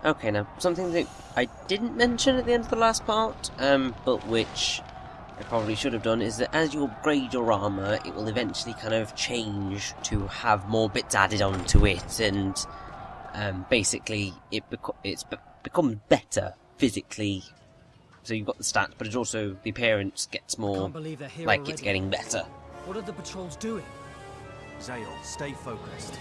Okay, now, something that I didn't mention at the end of the last part, but which I probably should have done, is that as you upgrade your armour, it will eventually kind of change to have more bits added onto it, and basically it becomes better physically. So you've got the stats, but it's also the appearance gets more like it's getting better. What are the patrols doing? Zael, stay focused.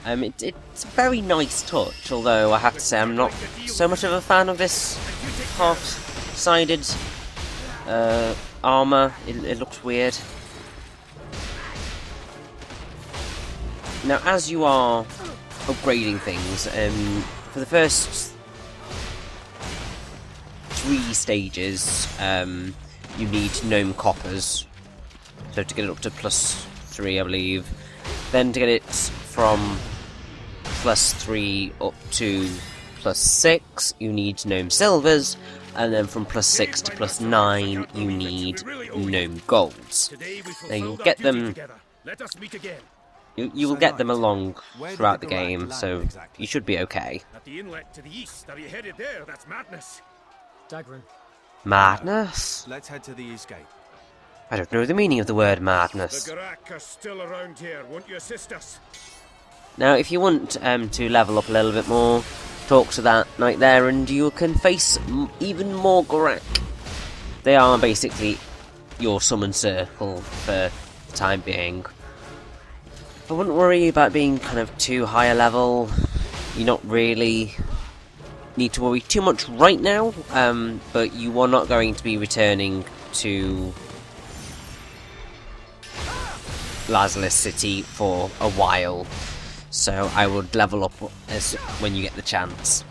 It's a very nice touch, although I have to say I'm not so much of a fan of this half-sided armour. It looks weird. Now, as you are upgrading things, for the first 3 stages, you need gnome coppers. So to get it up to +3, I believe. Then to get it from +3 up to +6, you need gnome silvers, and then from +6 to +9, you need gnome golds. Now you'll get them. You will get them along throughout the game, so you should be okay. At the inlet to the east, are you headed there? That's madness. Dagran. Madness? Let's head to the east gate. I don't know the meaning of the word madness. The Gurak are still around here. Won't you assist us? Now, if you want to level up a little bit more, talk to that knight there, and you can face even more Gurak. They are basically your summon circle for the time being. I wouldn't worry about being kind of too high a level. You're not really need to worry too much right now, but you are not going to be returning to Lazulis City for a while, so I would level up when you get the chance.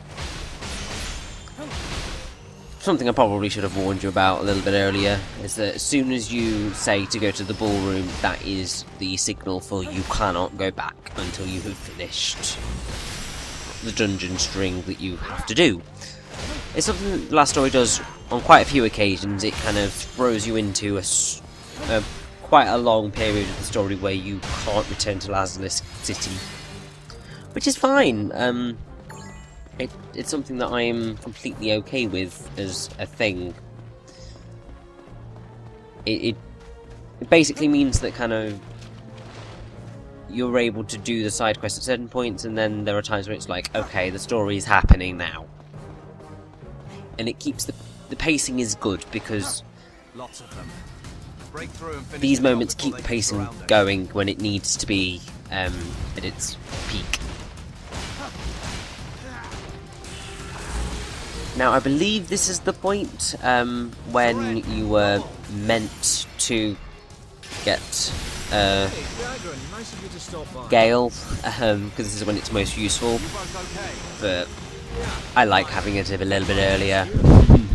Something I probably should have warned you about a little bit earlier is that as soon as you say to go to the ballroom, that is the signal for you cannot go back until you have finished the dungeon string that you have to do. It's something that the last story does on quite a few occasions. It kind of throws you into quite a long period of the story where you can't return to Lazulis City, which is fine. It's something that I'm completely okay with as a thing. It basically means that kind of you're able to do the side quests at certain points, and then there are times where it's like, okay, the story is happening now, and it keeps the pacing is good because Lots of them. these moments keep the pacing going when it needs to be at its peak. Now, I believe this is the point when you were meant to get Gale, because this is when it's most useful, but I like having it a little bit earlier. I'm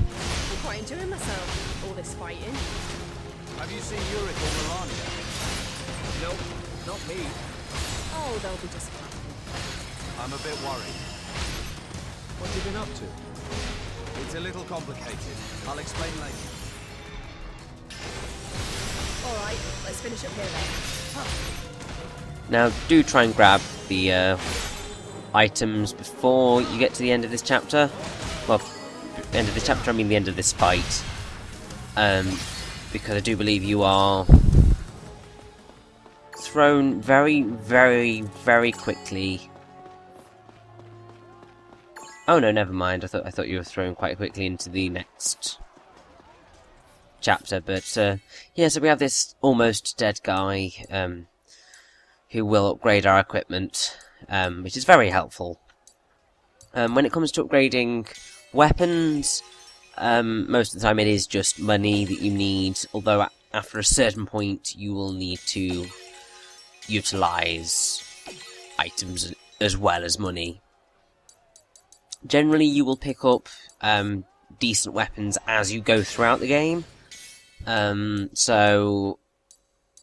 quite enjoying myself, all this fighting. Have you seen Yurick or Mirania? Nope, not me. Oh, they'll be just fine. I'm a bit worried. What have you been up to? It's a little complicated. I'll explain later. Alright, let's finish up here then. Now, do try and grab the items before you get to the end of this chapter. Well, end of this chapter, I mean the end of this fight. Because I do believe you are thrown very, very, very quickly. Oh no, never mind. I thought you were thrown quite quickly into the next chapter. But yeah, so we have this almost dead guy who will upgrade our equipment, which is very helpful. When it comes to upgrading weapons, most of the time it is just money that you need, although after a certain point you will need to utilise items as well as money. Generally you will pick up decent weapons as you go throughout the game, so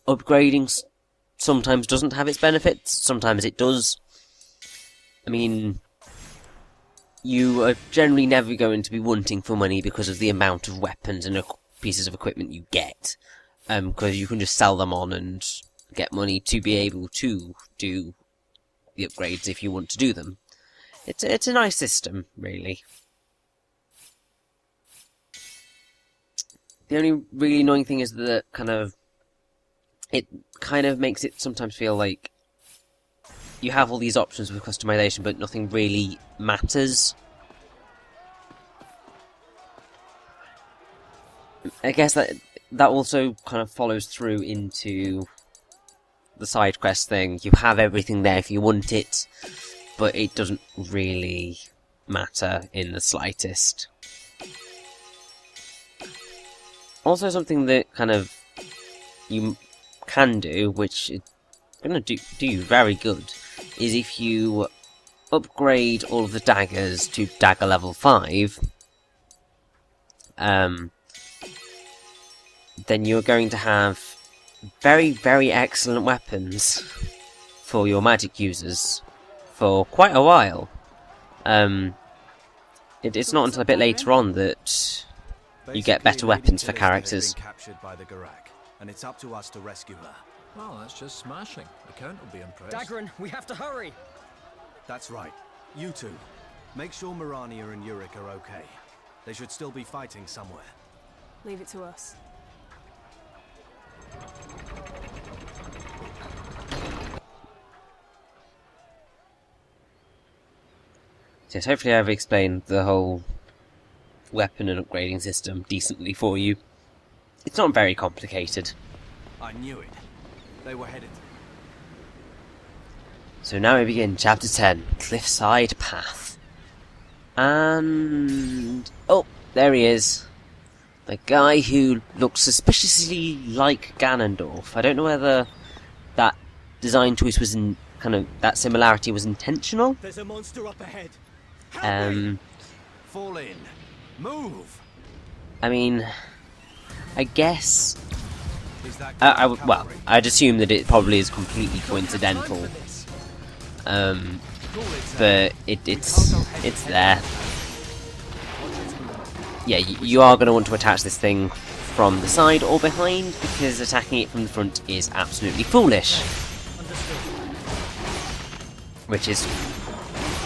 upgrading sometimes doesn't have its benefits, sometimes it does. I mean, you are generally never going to be wanting for money because of the amount of weapons and pieces of equipment you get, because you can just sell them on and get money to be able to do the upgrades if you want to do them. It's a nice system, really. The only really annoying thing is that it kind of makes it sometimes feel like you have all these options with customization, but nothing really matters. I guess that also kind of follows through into the side quest thing. You have everything there if you want it, but it doesn't really matter in the slightest. Also, something that kind of you can do, which is going to do you very good, is if you upgrade all of the daggers to dagger level 5, then you're going to have very, very excellent weapons for your magic users for quite a while. It's not until a bit later on that you get better weapons for characters. Captured by the Gurak, and it's up to us to rescue her. Well, that's just smashing. The Count will be impressed. Dagran, we have to hurry! That's right. You two. Make sure Mirania and Yurick are okay. They should still be fighting somewhere. Leave it to us. Yes, hopefully I've explained the whole weapon and upgrading system decently for you. It's not very complicated. I knew it. They were headed. So now we begin Chapter 10, Cliffside Path. And... oh, there he is. The guy who looks suspiciously like Ganondorf. I don't know whether that design choice was that similarity was intentional. There's a monster up ahead. Fall in. Move. I mean, I guess Is that well, I'd assume that it probably is completely coincidental. But it's there. Yeah, you are going to want to attach this thing from the side or behind, because attacking it from the front is absolutely foolish. Which is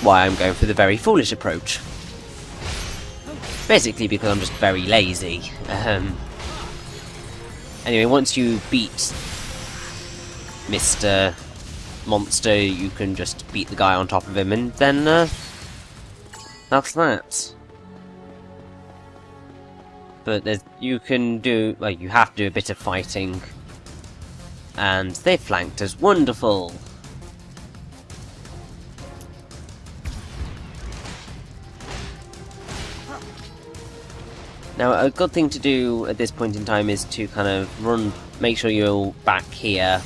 why I'm going for the very foolish approach. Basically because I'm just very lazy. Anyway, once you beat Mr. Monster, you can just beat the guy on top of him, and then that's that. But you can do, well, you have to do a bit of fighting, and they flanked us. Wonderful. Now, a good thing to do at this point in time is to kind of make sure you're back here.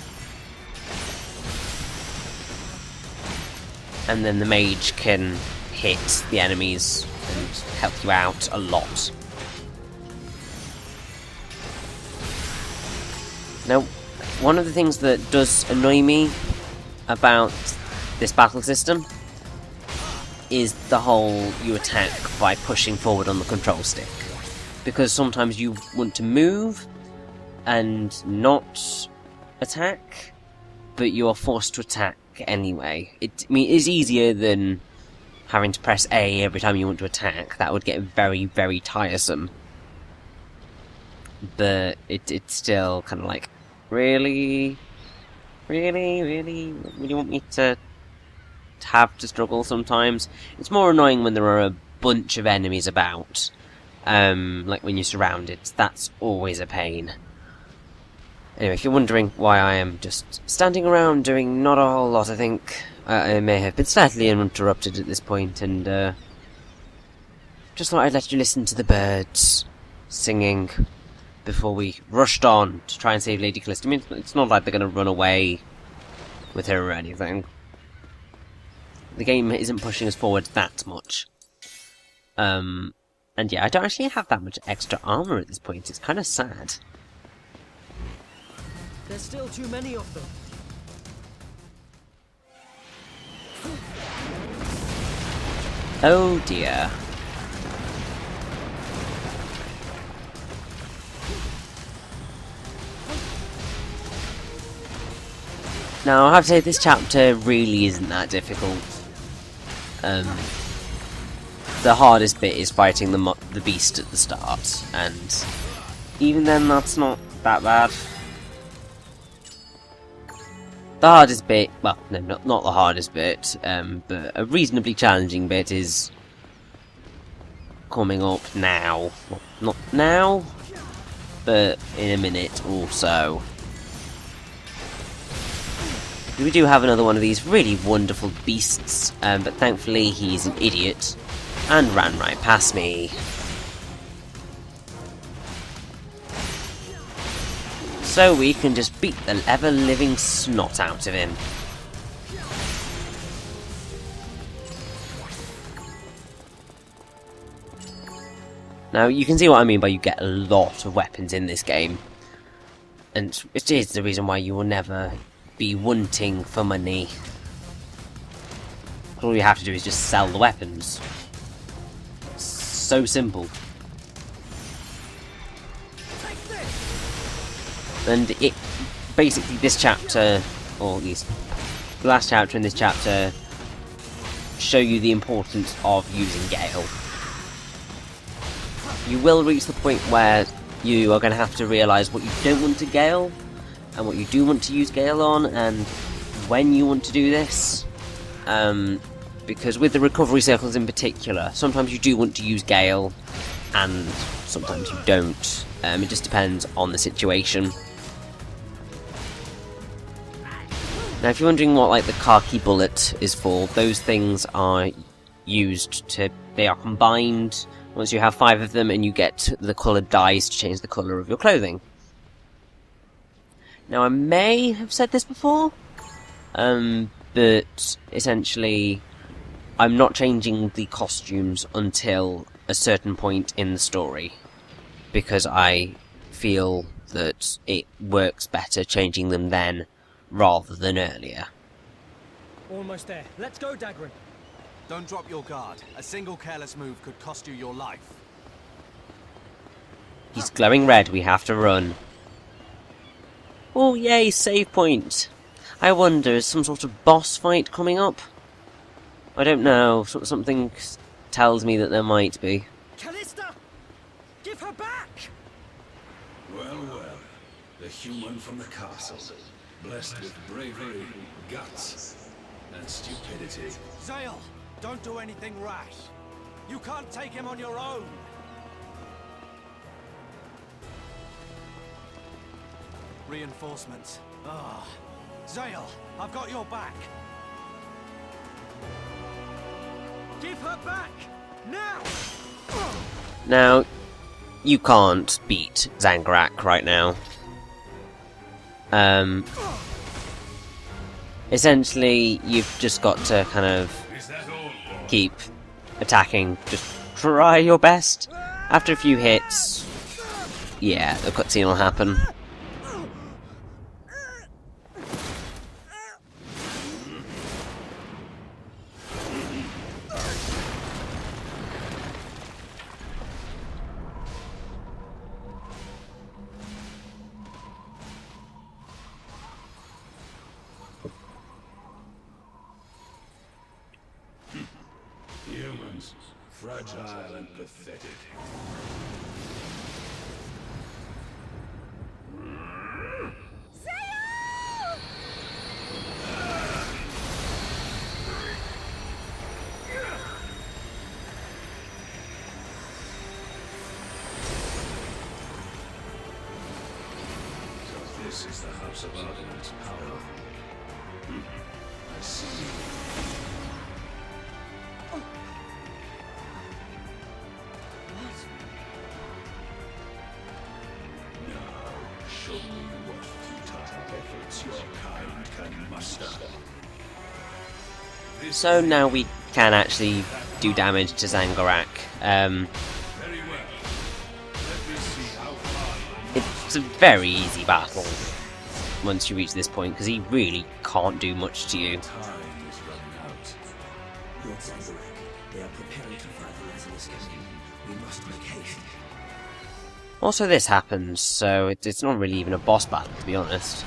And then the mage can hit the enemies and help you out a lot. Now, one of the things that does annoy me about this battle system is the whole you attack by pushing forward on the control stick. Because sometimes you want to move and not attack, but you are forced to attack anyway. I mean, it's easier than having to press A every time you want to attack. That would get very, very tiresome. But it's still kind of like, really? Really? Really? Would you want me to have to struggle sometimes? It's more annoying when there are a bunch of enemies about. Like when you're surrounded. That's always a pain. Anyway, if you're wondering why I am just standing around doing not a whole lot, I think I may have been slightly interrupted at this point, and just thought I'd let you listen to the birds singing before we rushed on to try and save Lady Callista. I mean, it's not like they're going to run away with her or anything. The game isn't pushing us forward that much. And yeah, I don't actually have that much extra armor at this point. It's kind of sad. There's still too many of them. Oh dear. Now, I have to say, this chapter really isn't that difficult. The hardest bit is fighting the beast at the start, and even then that's not that bad. The hardest bit, well, no, not the hardest bit, but a reasonably challenging bit is coming up now. Well, not now, but in a minute or so. We do have another one of these really wonderful beasts, but thankfully he's an idiot and ran right past me. So we can just beat the ever-living snot out of him. Now you can see what I mean by you get a lot of weapons in this game. And it is the reason why you will never be wanting for money. All you have to do is just sell the weapons. So simple. And it basically, this chapter, or at least the last chapter in this chapter, show you the importance of using Gale. You will reach the point where you are going to have to realise what you don't want to Gale and what you do want to use Gale on, and when you want to do this. Because with the recovery circles in particular, sometimes you do want to use Gale, and sometimes you don't. It just depends on the situation. Now, if you're wondering what, like, the khaki bullet is for, those things are used to... They are combined once you have 5 of them, and you get the coloured dyes to change the colour of your clothing. Now, I may have said this before, but essentially, I'm not changing the costumes until a certain point in the story, because I feel that it works better changing them then rather than earlier. Almost there. Let's go, Dagran. Don't drop your guard. A single careless move could cost you your life. He's glowing red, we have to run. Oh yay, save point! I wonder, is some sort of boss fight coming up? I don't know, something tells me that there might be. Callista! Give her back! Well, well. The human from the castle. Blessed with bravery, guts, and stupidity. Zael, don't do anything rash. You can't take him on your own. Reinforcements. Ah. Zael, I've got your back. Give her back! Now! Now, you can't beat Gurak right now. Essentially, you've just got to kind of keep attacking. Just try your best. After a few hits, yeah, the cutscene will happen. Humans, fragile and pathetic. So this is the House of Arganan's power. I see. Show me what futile efforts your kind can muster. So now we can actually do damage to Gurak. Very well. Let me see how far. It's a very easy battle once you reach this point, because he really can't do much to you. Time is running out. Lord Gurak, they are preparing to fight the Lazulis Island. We must make haste. Also, this happens, so it's not really even a boss battle, to be honest.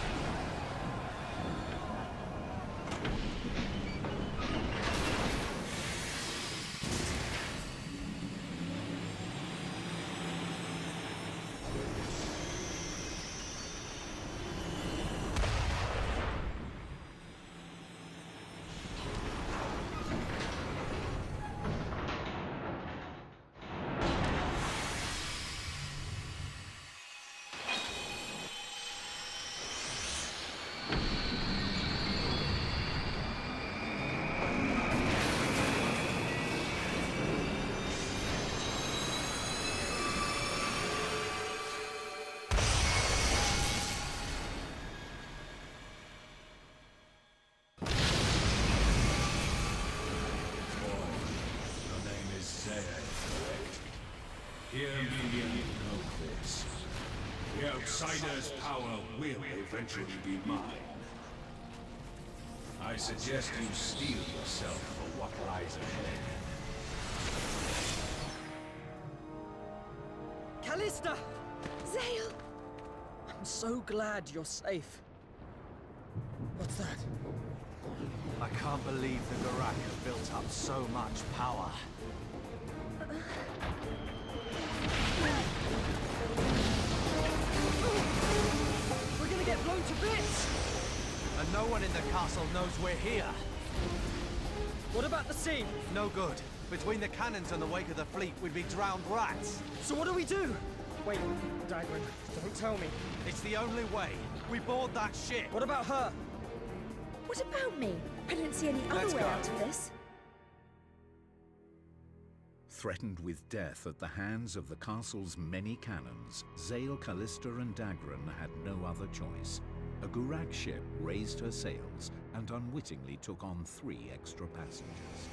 Hear me and know this. The outsider's power will eventually be mine. I suggest you steel yourself for what lies ahead. Callista! Zael! I'm so glad you're safe. What's that? I can't believe the Gurak have built up so much power. We're gonna get blown to bits! And no one in the castle knows we're here. What about the sea? No good. Between the cannons and the wake of the fleet, we'd be drowned rats. So what do we do? Wait, Dagran, don't tell me. It's the only way. We board that ship. What about her? What about me? I don't see any Let's other way go. out of this. Threatened with death at the hands of the castle's many cannons, Zael, Callista and Dagran had no other choice. A Gurak ship raised her sails and unwittingly took on 3 extra passengers.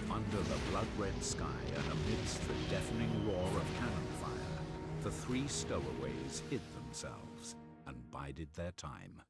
Under the blood-red sky and amidst the deafening roar of cannon fire, the 3 stowaways hid themselves and bided their time.